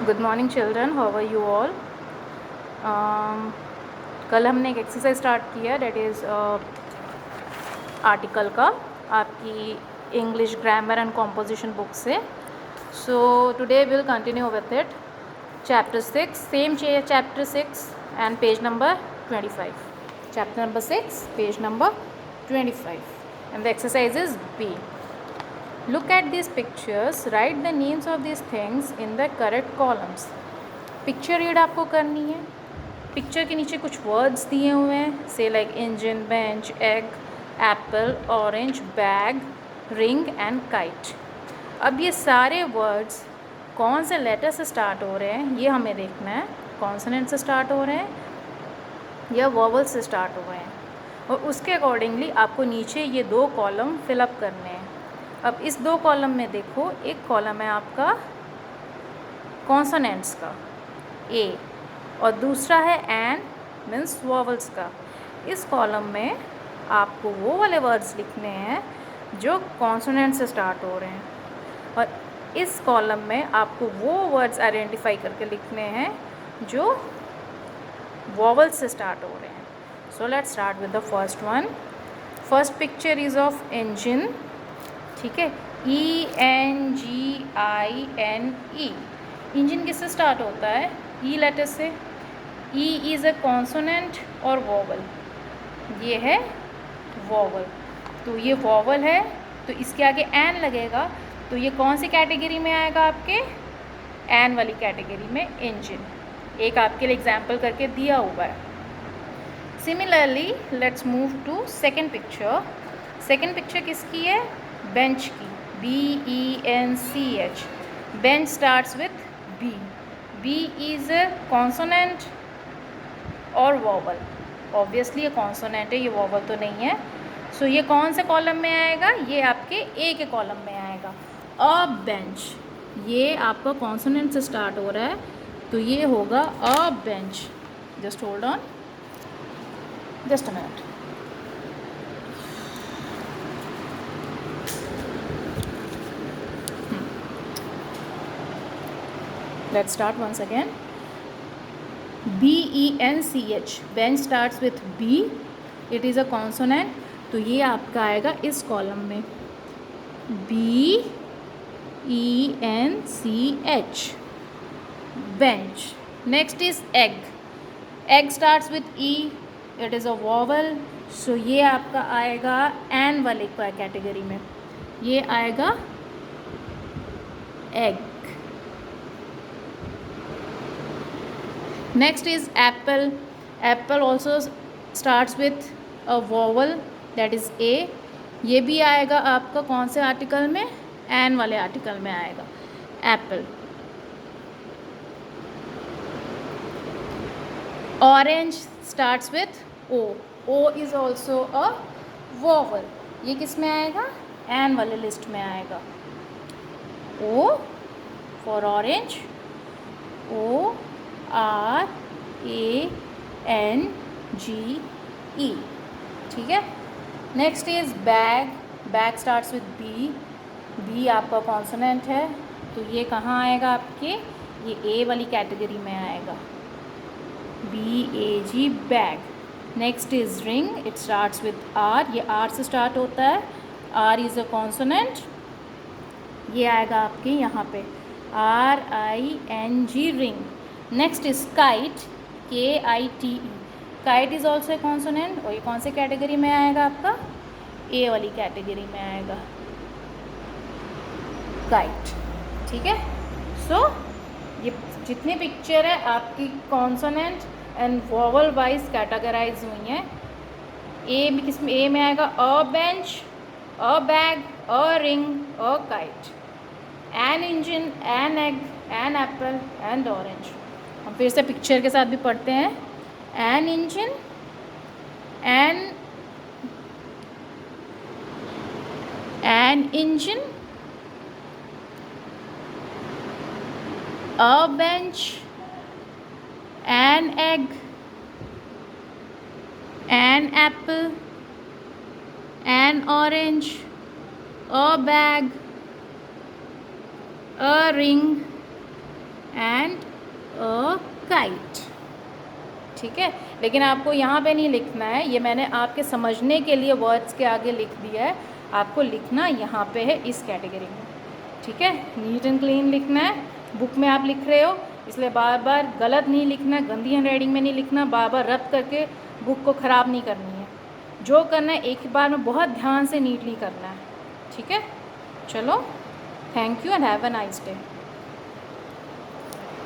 Good morning children, how are you all. कल हमने एक एक्सरसाइज स्टार्ट किया, डेट इज़ आर्टिकल का, आपकी English grammar and composition book से। So today will continue with it. Chapter 6, same chapter 6 and page number 25। Chapter number 6, page number 25, and the exercise is B. Look at these pictures, write the names of these things in the correct columns. Picture read आपको करनी है। Picture के नीचे कुछ words दिए हुए हैं, से like engine, bench, egg, Apple, orange, bag, ring and kite. अब ये सारे वर्ड्स कौन से लेटर से स्टार्ट हो रहे हैं ये हमें देखना है। कॉन्सोनेंट से स्टार्ट हो रहे हैं या वॉवल से स्टार्ट हो रहे हैं, और उसके अकॉर्डिंगली आपको नीचे ये दो कॉलम फिलअप करने हैं। अब इस दो कॉलम में देखो, एक कॉलम है आपका कॉन्सोनेंट्स का ए, और दूसरा है एन मीन्स वॉवल्स का। इस कॉलम में आपको वो वाले वर्ड्स लिखने हैं जो कॉन्सोनेंट से स्टार्ट हो रहे हैं, और इस कॉलम में आपको वो वर्ड्स आइडेंटिफाई करके लिखने हैं जो वॉवल्स से स्टार्ट हो रहे हैं। So let's start with the first one. First picture is of engine, ठीक है, ENGINE। इंजन किससे स्टार्ट होता है? ई लेटर से। ई इज़ अ कॉन्सोनेंट और वॉवल, ये है वॉवल, तो ये वॉवल है, तो इसके आगे एन लगेगा, तो ये कौन सी कैटेगरी में आएगा? आपके एन वाली कैटेगरी में इंजन। एक आपके लिए एग्जाम्पल करके दिया हुआ है। Similarly let's move to second picture. Second picture किसकी है? बेंच की, BENCH। Bench starts with B। B is a consonant और वॉवल। ऑब्वियसली ये कॉन्सोनेंट है, ये वॉवल तो नहीं है। सो ये कौन से कॉलम में आएगा? ये आपके ए के कॉलम में आएगा। अ बेंच, ये आपका कॉन्सोनेंट से स्टार्ट हो रहा है, तो ये होगा अ bench. Just hold on, just a minute. Let's start once again. BENCH, bench starts with B, it is a consonant, तो ये आपका आएगा इस कॉलम में BENCH, bench. Next is egg. Egg starts with E, it is a vowel, so ये आपका आएगा N वाले कैटेगरी में, ये आएगा egg. Next is apple. Apple also starts with a vowel, that is A. ये भी आएगा आपका कौन से आर्टिकल में? एन वाले आर्टिकल में आएगा Apple. Orange starts with O. O is also a vowel. ये किस में आएगा? एन वाले लिस्ट में आएगा। O for orange, ORANGE, ठीक है। Next is bag. Bag starts with B। B आपका कॉन्सोनेंट है, तो ये कहाँ आएगा आपके? ये ए वाली कैटेगरी में आएगा, BAG, bag. Next is ring, it starts with R, ये R से स्टार्ट होता है, R इज़ अ कॉन्सोनेंट, ये आएगा आपके यहाँ पे RING, ring. Next is kite, KITE। Kite is also a consonant, और ये कौन से कैटेगरी में आएगा आपका? ए वाली कैटेगरी में आएगा काइट, ठीक है। सो ये जितनी पिक्चर है आपकी consonant and vowel wise categorize हुई हैं। ए भी किस में? ए में आएगा a bench, a bag, a ring, a kite, an engine, an egg, an apple and orange. हम फिर से पिक्चर के साथ भी पढ़ते हैं। An engine, an engine, a bench, an egg, an apple, an orange, a bag, a ring, and a kite. ठीक है, लेकिन आपको यहाँ पे नहीं लिखना है, ये मैंने आपके समझने के लिए वर्ड्स के आगे लिख दिया है, आपको लिखना यहाँ पे है इस कैटेगरी में। ठीक है, नीट एंड क्लीन लिखना है, बुक में आप लिख रहे हो इसलिए बार बार गलत नहीं लिखना है, गंदी हैंड राइटिंग में नहीं लिखना, बार बार रब करके बुक को ख़राब नहीं करनी है। जो करना है एक बार में बहुत ध्यान से नीटली करना है। ठीक है, चलो, thank you and have a nice day.